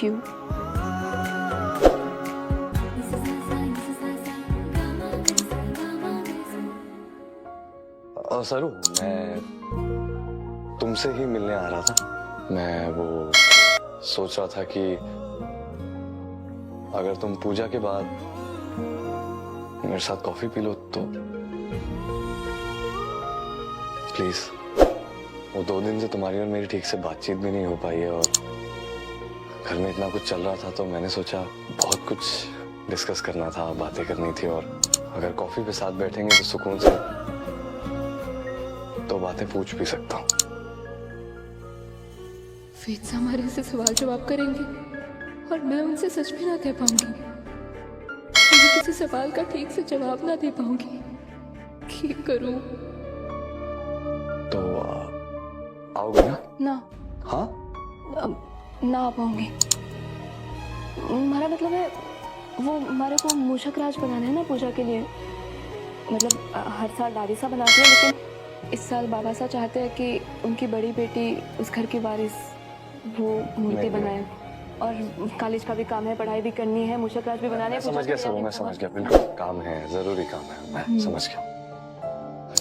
Thank you. सरू, मैं तुमसे ही मिलने आ रहा था। मैं वो सोच रहा था कि अगर तुम पूजा के बाद मेरे साथ कॉफी पी लो तो प्लीज। वो 2 दिन से तुम्हारी और मेरी ठीक से बातचीत भी नहीं हो पाई है और घर में इतना कुछ चल रहा था तो मैंने सोचा बहुत कुछ डिस्कस करना था, बातें करनी थी और अगर कॉफी पे साथ बैठेंगे तो सुकून से तो बातें पूछ भी सकता हूँ। वेद से हमारे से सवाल जवाब करेंगे और मैं उनसे सच भी ना कह पाऊंगी। मैं किसी सवाल का ठीक से जवाब ना दे पाऊंगी। क्या करूं? तो आओगे ना? ना। हाँ? ना आ पाऊंगी। हमारा मतलब है वो हमारे को मूषक राज बनाना है ना पूजा के लिए। मतलब हर साल दादी सा बनाती है, लेकिन इस साल बाबा सा चाहते हैं कि उनकी बड़ी बेटी उस घर की वारिस वो मूर्ति बनाए। और कॉलेज का भी काम है, पढ़ाई भी करनी है, मूषक राज भी बनाने है। समझ गया सब, मैं समझ गया। बिल्कुल काम है, जरूरी काम है, मैं समझ गया।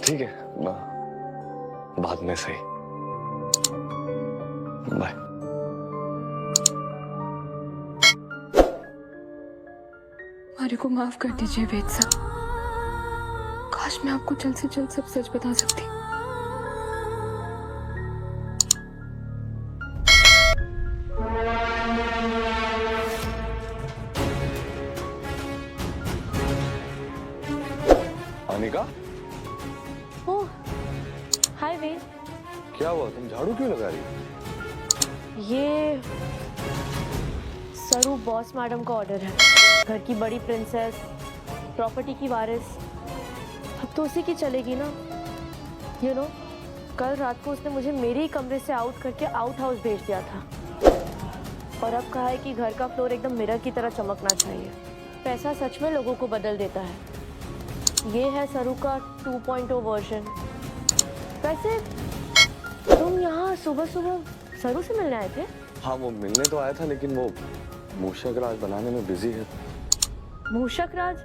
ठीक है, बाद में सही। बाय। हमारे को माफ कर दीजिए वेद साहब। काश मैं आपको जल्द से जल्द सब सच बता सकती। अनिका, ओह, हाय वेद। क्या हुआ? तुम झाड़ू क्यों लगा रही हो? ये सरू बॉस मैडम का ऑर्डर है। घर की बड़ी प्रिंसेस, प्रॉपर्टी की वारिस, अब तो उसी की चलेगी ना। यू नो, कल रात को उसने मुझे मेरे ही कमरे से आउट करके आउट हाउस भेज दिया था और अब कहा है कि घर का फ्लोर एकदम मिरर की तरह चमकना चाहिए। पैसा सच में लोगों को बदल देता है। ये है सरू का 2.0 वर्जन। वैसे तुम यहाँ सुबह सुबह सरू से मिलने आए थे? हाँ, वो मिलने तो आया था लेकिन वो मूषक राज बनाने में बिजी है। मूषक राज?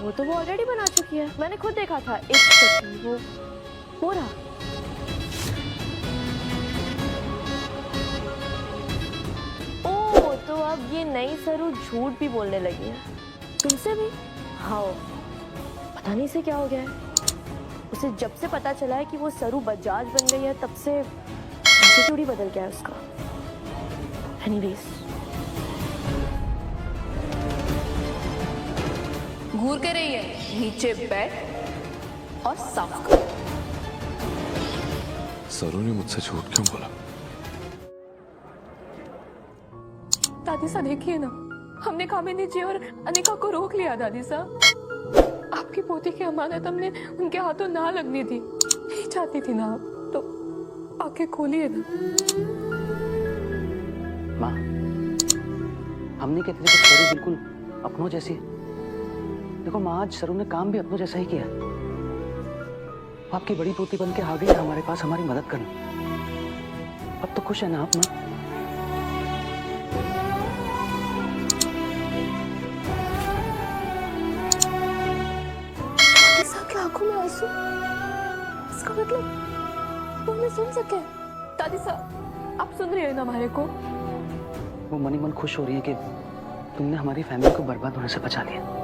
वो तो वो ऑलरेडी बना चुकी है, मैंने खुद देखा था। एक सेकंड, वो रहा। ओह, तो अब ये नई सरू झूठ भी बोलने लगी है तुमसे भी? हाँ, पता नहीं से क्या हो गया है उसे। जब से पता चला है कि वो सरू बजाज बन गई है तब से एटीट्यूड ही बदल गया है उसका। एनीवेज, घूर के रही है, नीचे बैठ और साफ कर। सरू ने मुझसे झूठ क्यों बोला? दादी सा देखिए ना, हमने कामिनी जी और अनिका को रोक लिया। दादी सा, आपकी पोती की अमानत हमने उनके हाथों ना लगनी थी। नहीं चाहती थी ना आप, तो आंखें खोलिए ना। माँ, हमने कहते थे कि सरू बिल्कुल अपनों जैसी है। देखो माँ, आज सरू ने काम भी अपनों जैसा ही किया। आपकी बड़ी पोती बन के आ गई हमारे पास हमारी मदद करने। अब तो खुश है ना आप माँ? आंखों में आंसू, इसका मतलब वो मैं सुन सके। दादी साहब, आप सुन रही हो ना हमारे को? वो मनी मन खुश हो रही है कि तुमने हमारी फैमिली को बर्बाद होने से बचा लिया।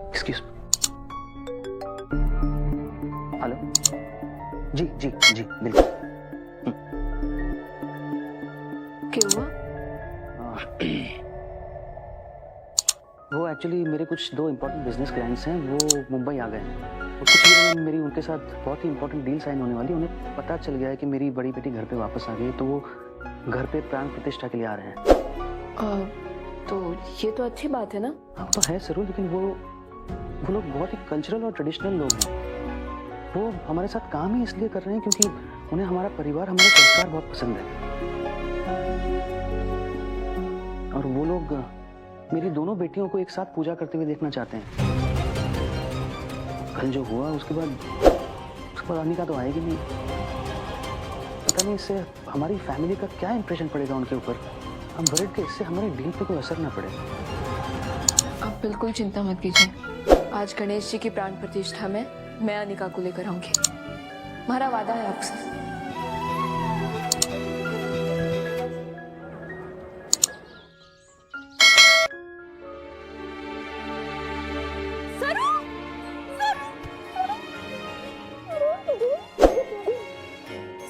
एक्सक्यूज। हेलो। जी जी जी, बिल्कुल। क्या हुआ? वो एक्चुअली मेरे कुछ 2 इम्पोर्टेंट बिजनेस क्लाइंट्स हैं, वो मुंबई आ गए हैं और कुछ दिनों में मेरी उनके साथ बहुत ही इम्पोर्टेंट डील साइन होने वाली। उन्हें पता चल गया है कि मेरी बड़ी बेटी घर पे वापस आ गई, तो वो घर पे प्राण प्रतिष्ठा के लिए आ रहे हैं। तो ये तो अच्छी बात है ना? हाँ तो है जरूर, लेकिन वो लोग बहुत ही कल्चरल और ट्रेडिशनल लोग हैं। वो हमारे साथ काम ही इसलिए कर रहे हैं क्योंकि उन्हें हमारा परिवार, हमारे संस्कार बहुत पसंद है। और वो लोग मेरी दोनों बेटियों को एक साथ पूजा करते हुए देखना चाहते हैं। कल जो हुआ उसके बाद अनिका तो आएगी नहीं। पता नहीं इससे हमारी फैमिली का क्या इंप्रेशन पड़ेगा उनके ऊपर। हम वरिड के इससे हमारे डील पे कोई असर ना पड़े। आप बिल्कुल चिंता मत कीजिए। आज गणेश जी की प्राण प्रतिष्ठा में मैं अनिका को लेकर आऊंगी। हमारा वादा है आपसे।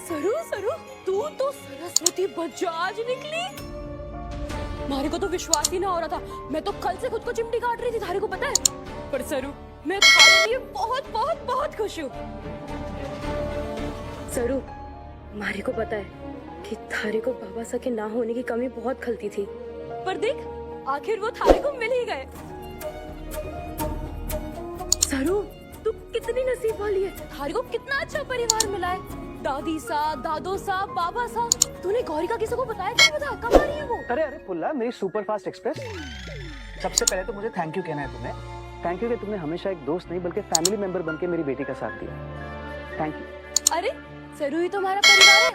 सरू सरू तू तो सरस्वती बजाज निकली। मारे को तो विश्वास ही ना हो रहा था। मैं तो कल से खुद को चिमटी काट रही थी, थारे को पता है। पर सरू मैं थारे लिए बहुत बहुत बहुत खुश हूँ। सरू मारे को पता है कि थारे को बाबा सा के ना होने की कमी बहुत खलती थी, पर देख आखिर वो थारे को मिल ही गए। सरू तू कितनी नसीब वाली है, थारे को कितना अच्छा परिवार मिला है। दादी सा, दादो सा, बाबा सा। तूने गौरी का किसी को बताया कि नहीं बताया? कब आ रही है वो? अरे अरे पुल्ला, मेरी सुपर फास्ट एक्सप्रेस। सबसे पहले तो मुझे थैंक यू कहना है तुम्हें। थैंक यू कि तुमने हमेशा एक दोस्त नहीं बल्कि फैमिली मेंबर बनके मेरी बेटी का साथ दिया। Thank you. अरे सरू ही तो हमारा परिवार है।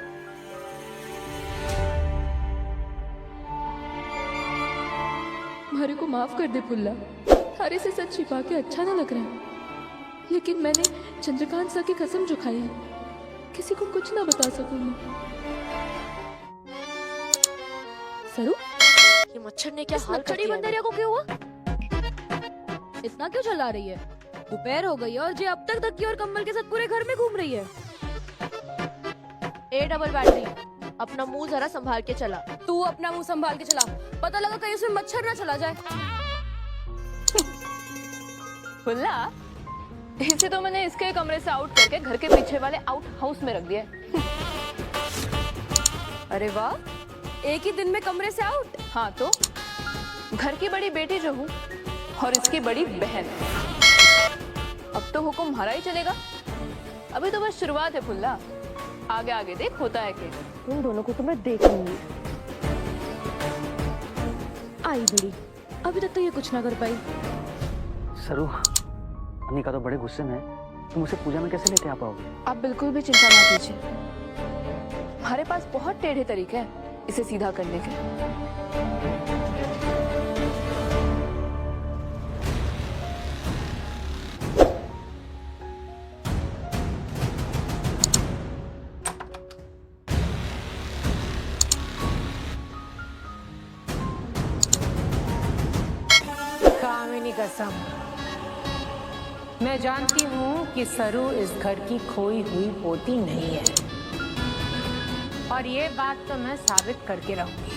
हमारे को माफ कर दे पुल्ला। थारे से सच छिपा के अच्छा ना लग रहा है, लेकिन मैंने चंद्रकांत सा की कसम जो खाई है, किसी को कुछ ना बता सकूं मैं। सरू ये मच्छर ने क्या हाल कर दिया? बंदरिया को क्यों हुआ? इतना क्यों चला रही है? दोपहर हो गई है और जे अब तक तकिया और कंबल के साथ पूरे घर में घूम रही है। ए डबल बैटरी, अपना मुंह जरा संभाल के चला। तू अपना मुंह संभाल के चला, पता लगा कहीं उसमें मच्छर ना चला जाए। पुल्ला, इसे तो मैंने इसके कमरे से आउट करके घर के पीछे वाले आउट हाउस में रख दिया। अरे वाह, एक ही दिन में कमरे से आउट। हाँ तो घर की बड़ी बेटी जो हूँ और इसकी बड़ी बहन। अब तो हुक्म हमारा ही चलेगा। अभी तो बस शुरुआत है पुल्ला, आगे आगे देख होता है कि। तुम दोनों को तो मैं देख लूंगी। आई बड़ी, अभी तक तो ये कुछ ना कर पाई। सरू, अनिका तो बड़े गुस्से में है। तुम उसे पूजा में कैसे लेके आ पाओगे? आप बिल्कुल भी चिंता ना कीजिए, हमारे पास बहुत टेढ़े तरीके हैं इसे सीधा करने के। कामिनी कसम, मैं जानती हूँ कि सरू इस घर की खोई हुई पोती नहीं है, और ये बात तो मैं साबित करके रहूंगी।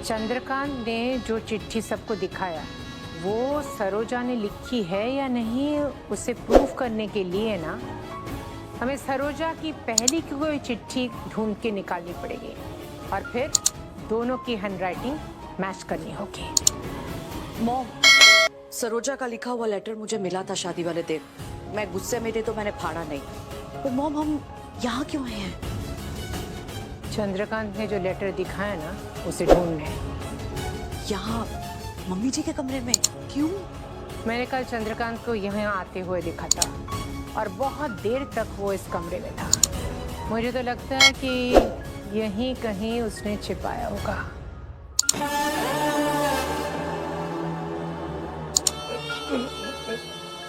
चंद्रकांत ने जो चिट्ठी सबको दिखाया, वो सरोजा ने लिखी है या नहीं, उसे प्रूफ करने के लिए ना हमें सरोजा की पहली की कोई चिट्ठी ढूंढ के निकालनी पड़ेगी, और फिर दोनों की हैंडराइटिंग मैच करनी होगी। मॉम, सरोजा का लिखा हुआ लेटर मुझे मिला था शादी वाले दिन। मैं गुस्से में थी तो मैंने फाड़ा नहीं। पर मॉम, हम यहाँ क्यों आए हैं? चंद्रकांत ने जो लेटर दिखाया ना, उसे ढूंढने। यहाँ मम्मी जी के कमरे में क्यों? मैंने कल चंद्रकांत को यहाँ आते हुए देखा था, और बहुत देर तक वो इस कमरे में था। मुझे तो लगता है कि यहीं कहीं उसने छिपाया होगा।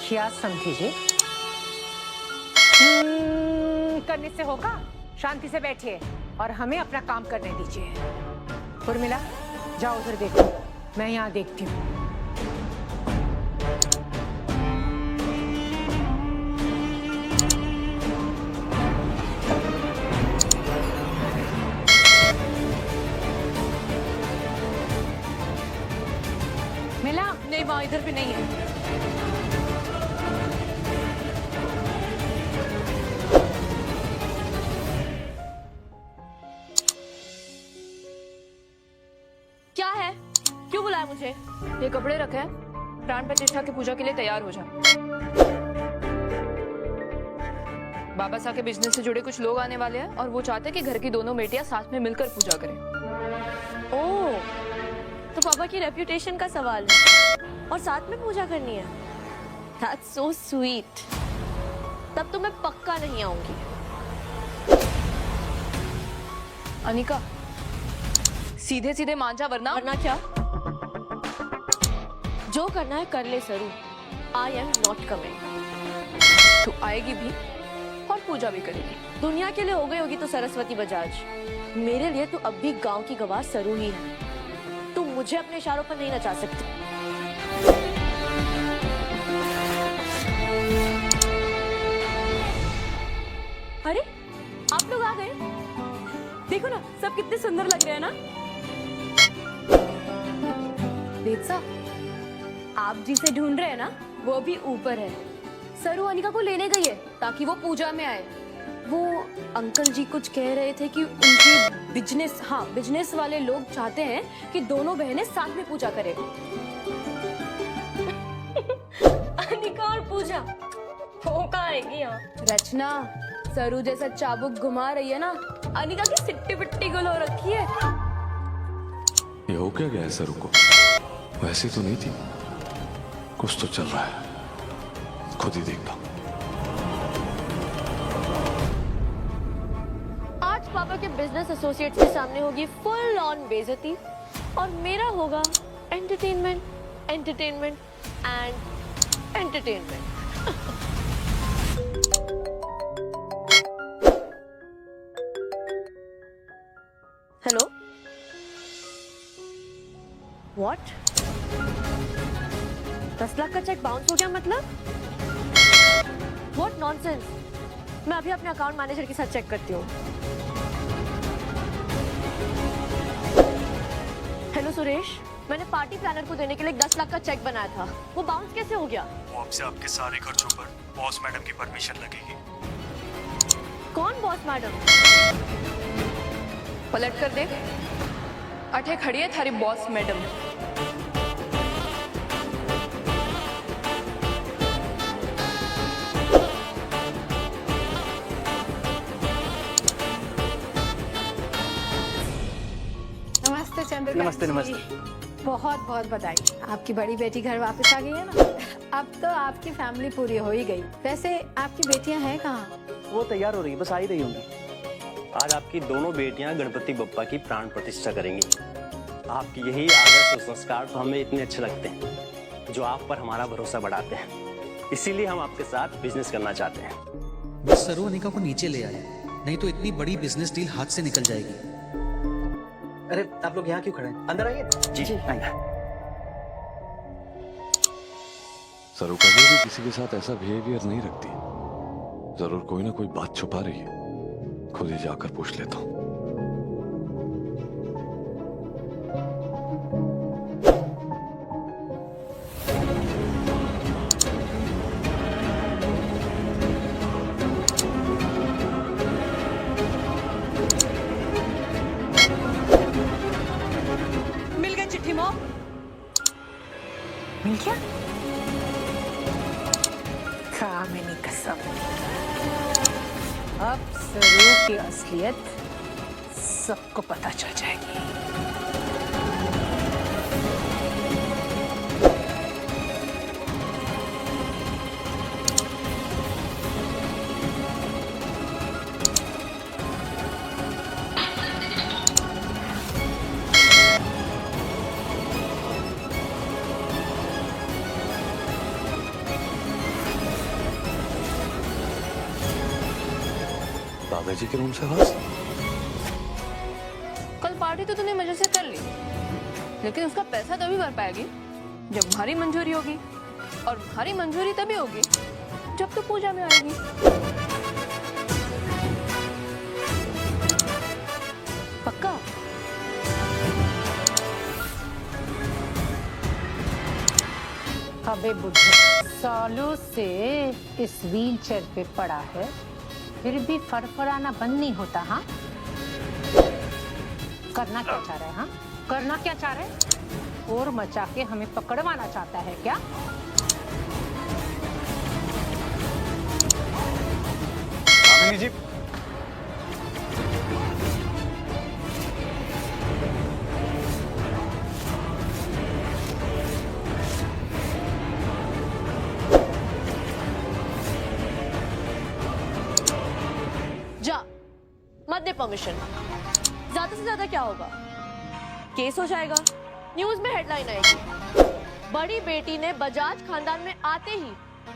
क्या समझिए? करने से होगा? शांति से बैठिए और हमें अपना काम करने दीजिए। उर्मिला, जाओ उधर देखो, मैं यहाँ देखती हूँ। मिला? नहीं माँ, इधर भी नहीं है। क्या है? क्यों बुलाया मुझे? ये कपड़े रखे हैं, प्राण प्रतिष्ठा की पूजा के लिए तैयार हो जा। बाबा साहब के बिजनेस से जुड़े कुछ लोग आने वाले हैं और वो चाहते हैं कि घर की दोनों बेटियां साथ में मिलकर पूजा करें। ओह, तो पापा की रेप्यूटेशन का सवाल है और साथ में पूजा करनी है। That's so sweet. तब तो मैं पक्का नहीं आऊंगी। अनिका, सीधे सीधे मान जा वरना वरना क्या? जो करना है कर ले सरू। I am not coming. तू आएगी भी और पूजा भी करेगी। दुनिया के लिए हो गई होगी तो सरस्वती बजाज, मेरे लिए तो अब भी गांव की गवाह सरू ही है। तू मुझे अपने इशारों पर नहीं नचा सकती। अरे आप लोग आ गए। देखो ना सब कितने सुंदर लग रहे हैं ना। वेदसा, आप जिसे ढूंढ रहे हैं ना वो भी ऊपर है। सरू अनिका को लेने गई है ताकि वो पूजा में आए। वो अंकल जी कुछ कह रहे थे कि उनके बिजनेस वाले लोग चाहते हैं कि दोनों बहनें साथ में पूजा करें। अनिका और पूजा वो कहाँ आएगी यहाँ? रचना, सरू जैसा चाबुक घुमा रही है ना, अनिका की सिट्टी पिट्टी गुल हो रखी है। ये हो क्या गया है सरू को? वैसी तो नहीं थी। कुछ तो चल रहा है, खुद ही देखता हूं। आज पापा के बिजनेस एसोसिएट्स के सामने होगी फुल ऑन बेइज्जती और मेरा होगा entertainment entertainment and entertainment. Hello, what? 10 lakh का चेक बाउंस हो गया मतलब? What nonsense. मैं अभी अपने अकाउंट मैनेजर के साथ चेक करती हूँ। हेलो सुरेश, मैंने पार्टी प्लानर को देने के लिए 10 लाख का चेक बनाया था, वो बाउंस कैसे हो गया? वो आपसे आपके सारे खर्चों पर बॉस मैडम की परमिशन लगेगी। कौन बॉस मैडम? पलट कर देख, अठे खड़ी है थारी बॉस मैडम। नमस्ते चंद्रकांत नमस्ते, जी। नमस्ते। बहुत बहुत बधाई, आपकी बड़ी बेटी घर वापस आ गई है ना। अब तो आपकी फैमिली पूरी हो ही गई। वैसे आपकी बेटियां हैं कहाँ? वो तैयार हो रही है, बस आ ही रही होंगी। आज आपकी दोनों बेटियां गणपति बप्पा की प्राण प्रतिष्ठा करेंगी। आपकी यही आदर्श और संस्कार तो हमें इतने अच्छे लगते हैं, जो आप पर हमारा भरोसा बढ़ाते हैं। इसीलिए हम आपके साथ बिजनेस करना चाहते हैं। बस सरू अनिका को नीचे ले आए, नहीं तो इतनी बड़ी बिजनेस डील हाथ से निकल जाएगी। अरे आप लोग यहाँ क्यों खड़े हैं? अंदर आइए। जी आइए। सरू कभी भी किसी के साथ ऐसा बिहेवियर नहीं रखती। जरूर कोई ना कोई बात छुपा रही है। खुद ही जाकर पूछ लेता हूँ। मिल गई चिट्ठी मॉम। मिल गया? कामिनी कसम। अब सरू की असलियत सबको पता चल जाएगी। दादाजी के रूम से आवाज। कल पार्टी तो तूने मजे से कर ली, लेकिन उसका पैसा तभी भर पाएगी जब भारी मंजूरी होगी, और भारी मंजूरी तभी होगी जब तू पूजा में आएगी। पक्का? अबे बुद्धू, सालों से इस व्हील चेयर पे पड़ा है, फिर भी फड़फड़ाना बंद नहीं होता। हाँ, करना क्या चाह रहा है? हाँ, करना क्या चाह रहा है? और मचा के हमें पकड़वाना चाहता है क्या? कामिनी जी, जा, मत दे परमिशन। ज्यादा से ज्यादा क्या होगा? केस हो जाएगा, न्यूज में हेडलाइन आएगी, बड़ी बेटी ने बजाज खानदान में आते ही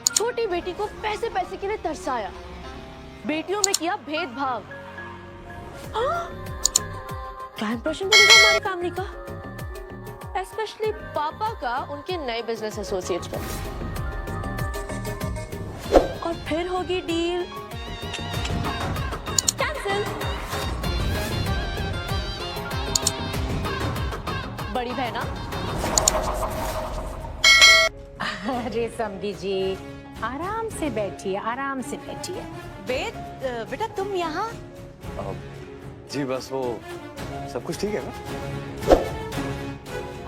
छोटी बेटी को पैसे पैसे के लिए तरसाया, बेटियों में किया भेदभाव। क्या इंप्रेशन बनेगा हमारी फैमिली का, एस्पेशली पापा का उनके नए बिजनेस एसोसिएट्स पर। और फिर होगी डील कैंसिल। बड़ी बहना। अरे समधी जी, आराम से बैठिए, आराम से बैठिए। वेद, बेटा तुम यहाँ? जी बस वो सब कुछ ठीक है ना?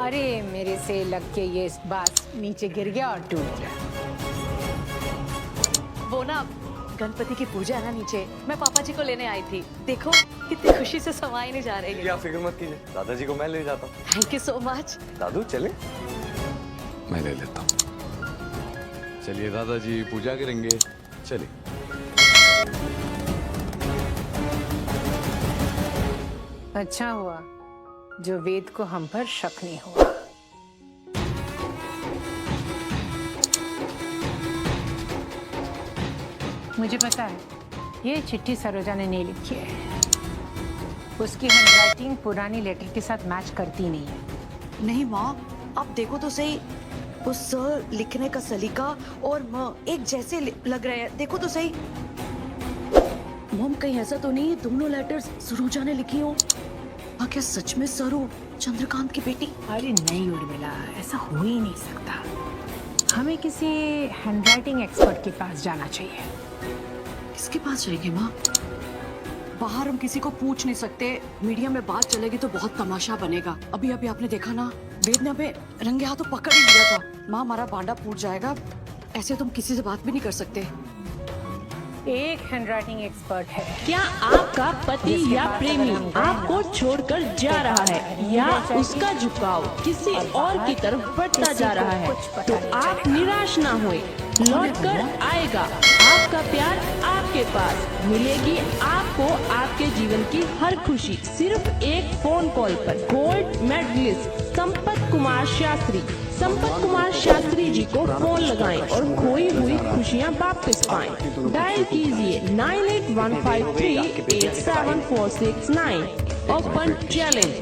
अरे मेरे से लग के ये बास नीचे गिर गया और टूट गया। वो ना गणपति की पूजा है ना नीचे, मैं पापा जी को लेने आई थी। देखो कितनी खुशी से समाई नहीं जा रही है। आप फिक्र मत कीजिए, दादाजी को मैं ले जाता हूँ। Thank you so much. दादू चले? मैं ले लेता हूँ। चलिए दादाजी पूजा करेंगे, चलिए। अच्छा हुआ जो वेद को हम पर शक नहीं हुआ। मुझे पता है ये चिट्ठी सरोजा ने नहीं लिखी है। उसकी हैंडराइटिंग पुरानी लेटर के साथ मैच करती नहीं है। नहीं माँ, आप देखो तो सही, वो स लिखने का सलीका और म एक जैसे लग रहे हैं। देखो तो सही। मॉम कहीं ऐसा तो नहीं है दोनों लेटर्स सरोजा ने लिखी हो? क्या सच में सरू चंद्रकांत की बेटी? अरे नहीं उर्मिला, ऐसा हो ही नहीं सकता। हमें किसी हैंडराइटिंग एक्सपर्ट के पास जाना चाहिए। किसके पास जाएंगे माँ? बाहर हम किसी को पूछ नहीं सकते, मीडिया में बात चलेगी तो बहुत तमाशा बनेगा। अभी अभी आपने देखा ना, वेद ने हमें रंगे हाथों पकड़ ही लिया था। माँ हमारा बांडा फूट जाएगा, ऐसे तुम किसी से बात भी नहीं कर सकते। एक हैंडराइटिंग एक्सपर्ट है। क्या आपका पति या प्रेमी आपको छोड़कर जा रहा है या उसका झुकाव किसी और की तरफ बढ़ता जा रहा है, तो आप निराश ना होए, लौटकर आएगा। आपका प्यार आपके पास मिलेगी आपको आपके जीवन की हर खुशी सिर्फ एक फोन कॉल पर। गोल्ड मेडलिस्ट संपत कुमार शास्त्री जी को फोन लगाएं और खोई हुई खुशियां वापस पाएं। डायल कीजिए 9815387469। Open challenge.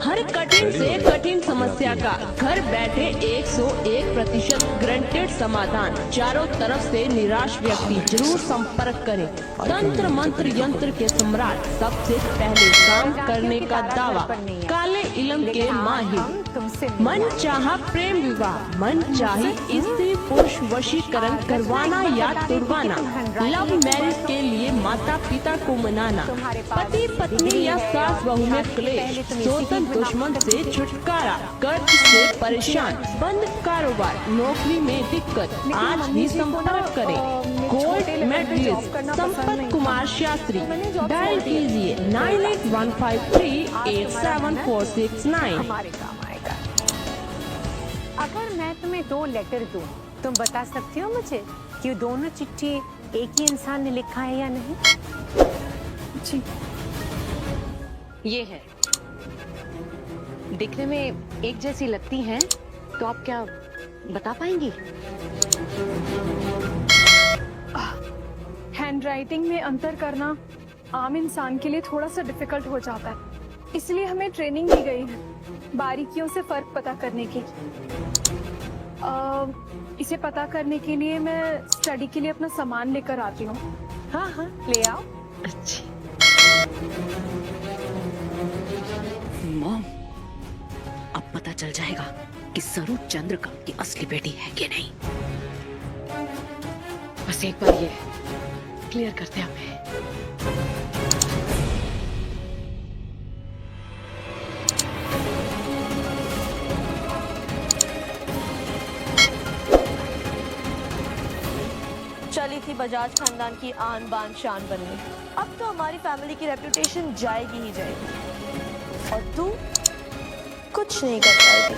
हर कठिन से कठिन समस्या का घर बैठे 101% ग्रंटेड समाधान। चारों तरफ से निराश व्यक्ति जरूर संपर्क करें। तंत्र मंत्र यंत्र के सम्राट, सबसे पहले काम करने का दावा, काले इलम के माहिर। मन चाहा प्रेम विवाह, मन चाही स्त्री पुरुष वशीकरण करवाना या तुड़वाना, लव मैरिज के लिए माता पिता को मनाना, पति पत्नी या सास बहू में क्लेश, सोतन दुश्मन से छुटकारा, कर्ज से परेशान, बंद कारोबार, नौकरी में दिक्कत, आज ही संपर्क करें। Gold medalist Sampat Kumar Shastri. Dial कीजिए 9815387469। हमारे काम आएगा। अगर मैं तुम्हें 2 लेटर दूं, तुम बता सकती हो मुझे कि दोनों चिट्ठी एक ही इंसान ने लिखा है या नहीं? जी ये है, दिखने में एक जैसी लगती हैं, तो आप क्या बता पाएंगी? हैंडराइटिंग में अंतर करना आम इंसान के लिए थोड़ा सा डिफिकल्ट हो जाता है, इसलिए हमें ट्रेनिंग दी गई है बारीकियों से फर्क पता करने की। इसे पता करने के लिए मैं स्टडी के लिए अपना सामान लेकर आती हूँ। हाँ हाँ ले आओ। अच्छी मॉम, अब पता चल जाएगा कि सरू चंद्रकांत की असली बेटी है कि नहीं। बस एक बार ये क्लियर करते हैं हमें। चली थी बजाज खानदान की आन बान शान बनने, अब तो हमारी फैमिली की रेपुटेशन जाएगी ही जाएगी, और तू कुछ नहीं कर पाएगी।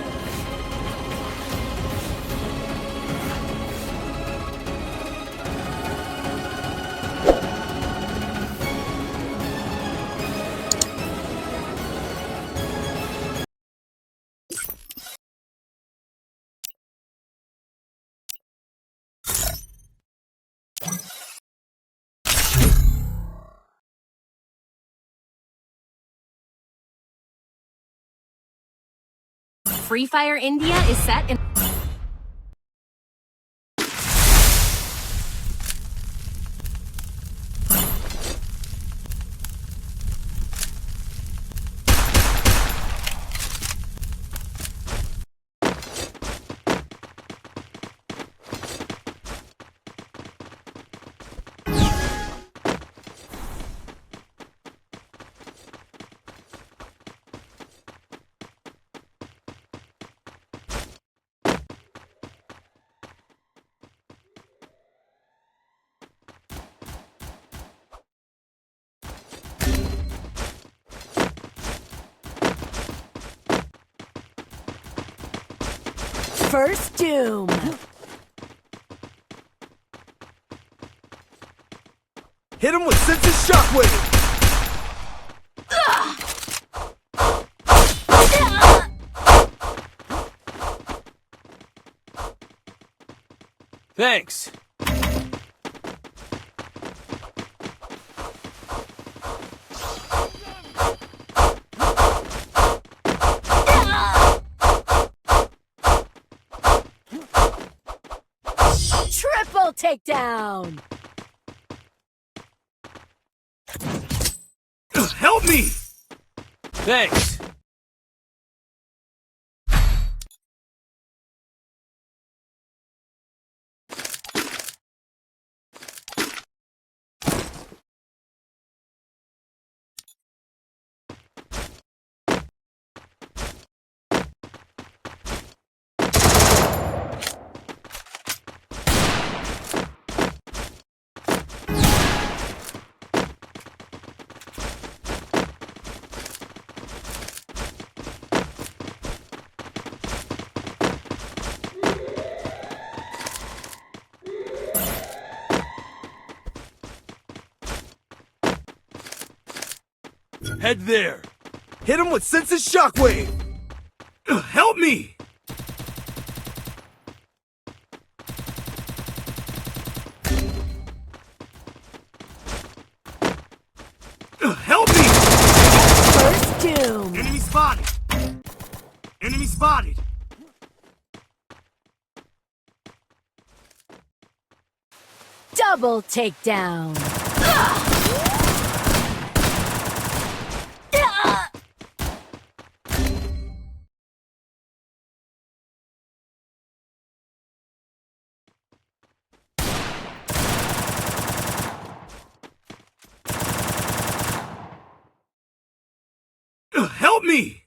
Free Fire India is set in First Doom. Hit him with Sense of Shockwave! Thanks. Triple takedown. Help me! Thanks. Head there. Hit him with Sense of Shockwave. Help me! Help me! First Doom. Enemy spotted. Enemy spotted. Double takedown. Help me!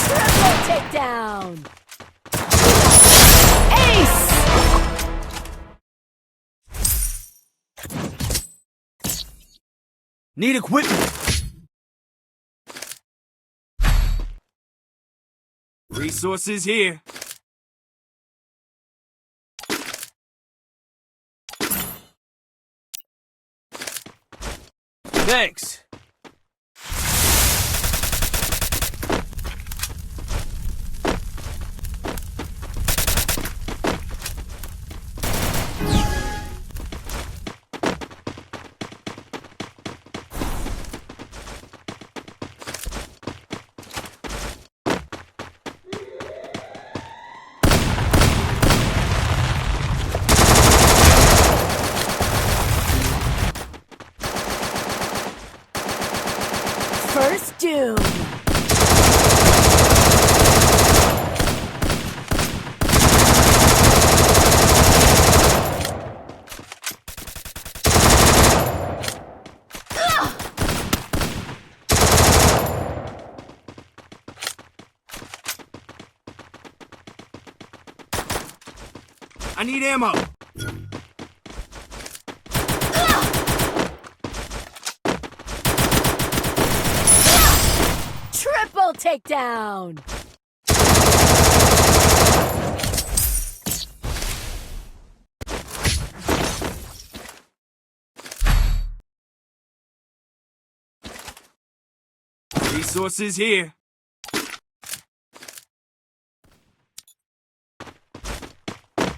Triple takedown. Ace. Need equipment. Resources here. Thanks. First Doom. I need ammo. Triple takedown. Resources here.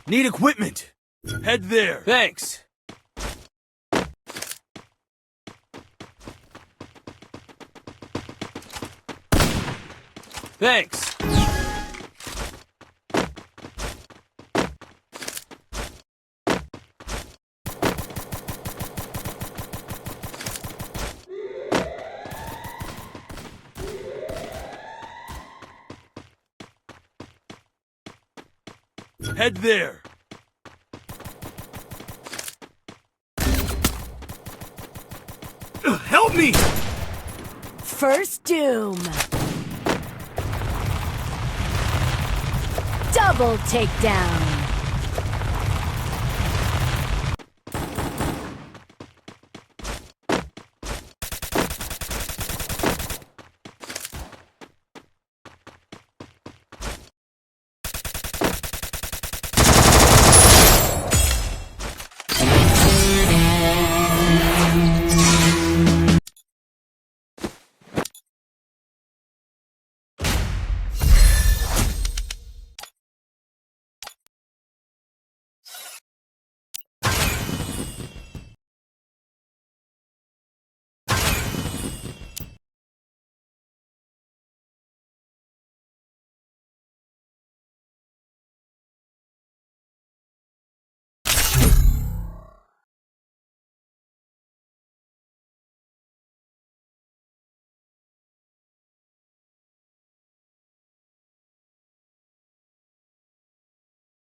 Need equipment. Head there. Thanks. Thanks. Head there. Help me! First doom. Double takedown.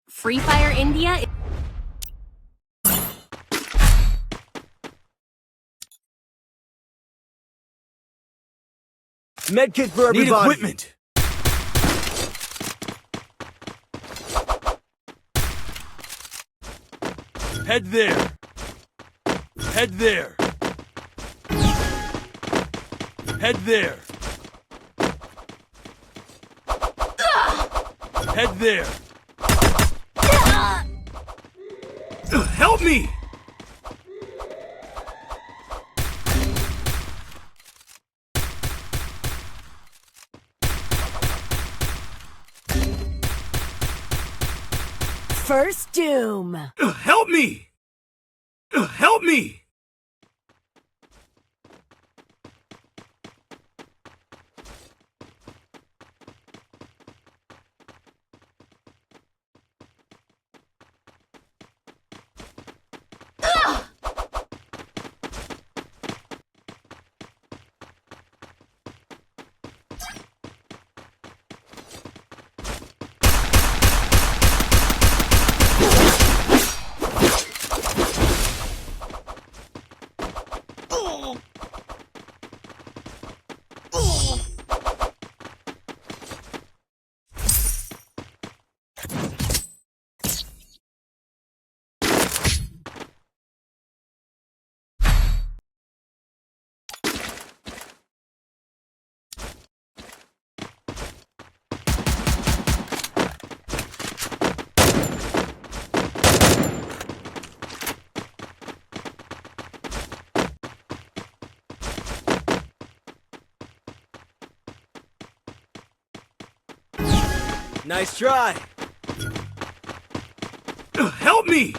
Free Fire India. Medkit for everybody. Need equipment. Head there. Head there. Head there. Head there. Help me! First doom. Help me! Help me! Nice try. Help me!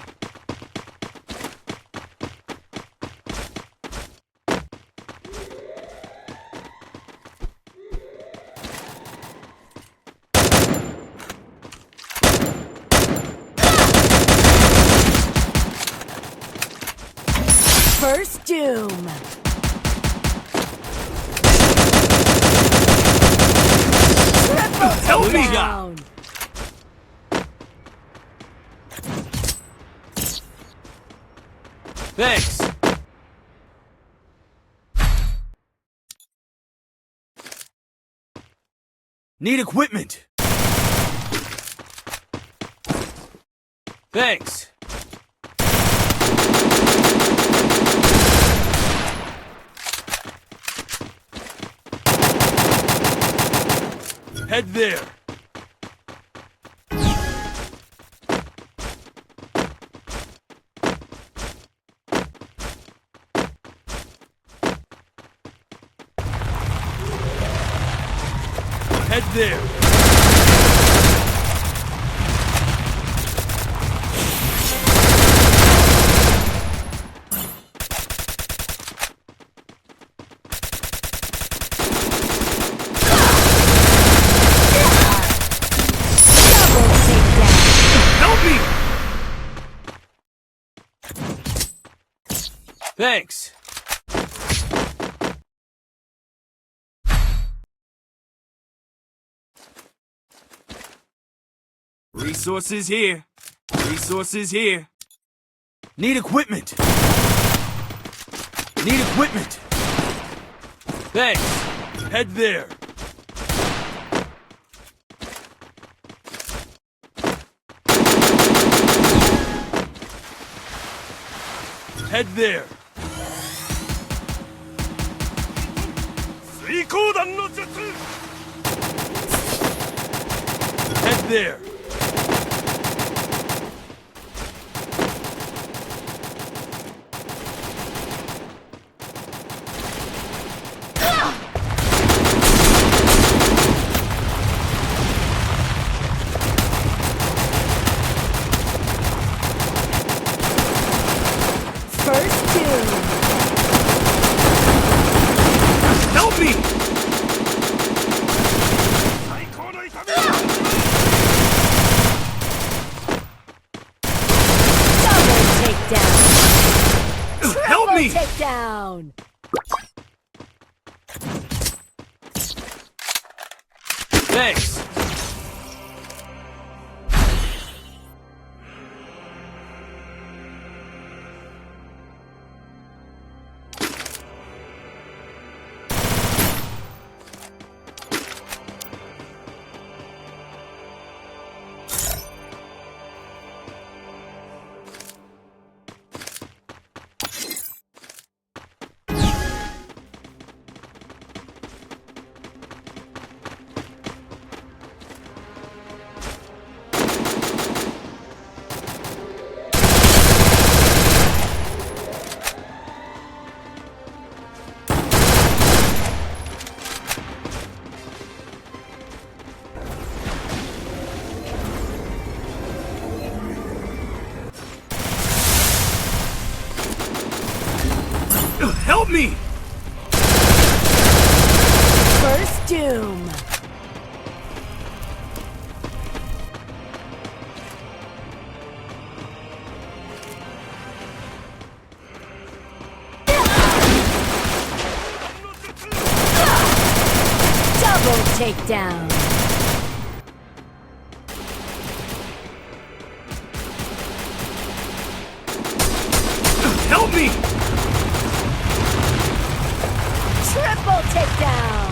First doom. Help me! Down. Thanks. Need equipment. Thanks. Head there. Head there. Thanks. Resources here. Resources here. Need equipment. Need equipment. Thanks. Head there. Head there. Head there. First doom. Help me! Double takedown. Help me! Takedown. Thanks. Help me! First doom. Double takedown. Help me! Triple takedown.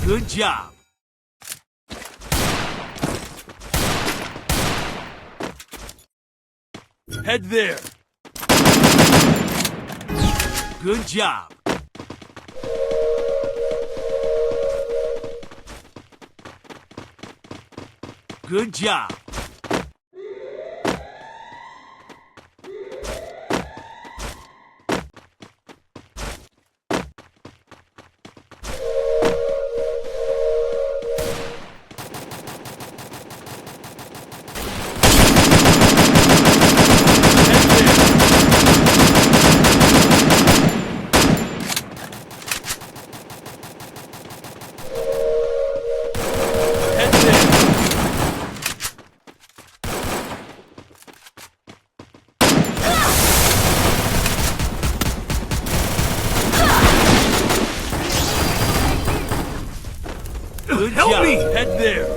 Good job. Head there. Good job. Good job. Good Help job. Me! Head there.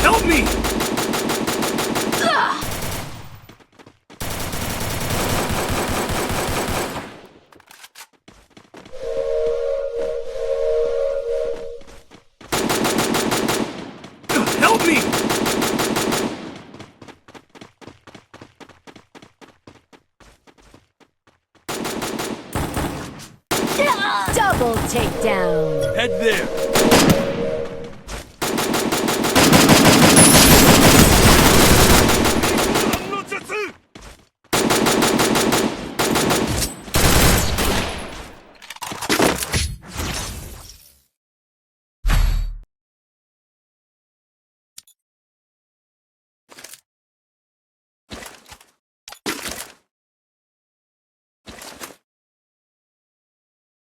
Help me! Help me! Double takedown. Head there.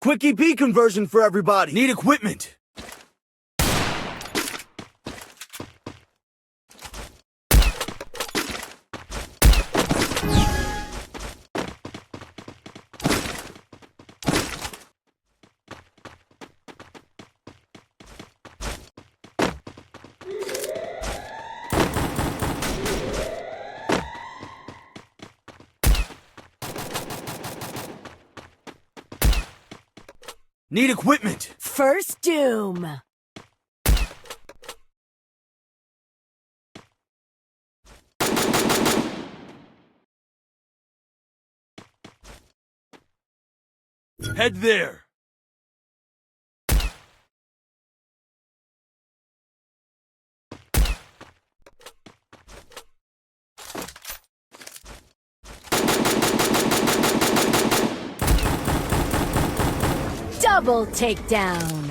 Quick EP conversion for everybody. Need equipment. Need equipment. First Doom. Head there. Double takedown.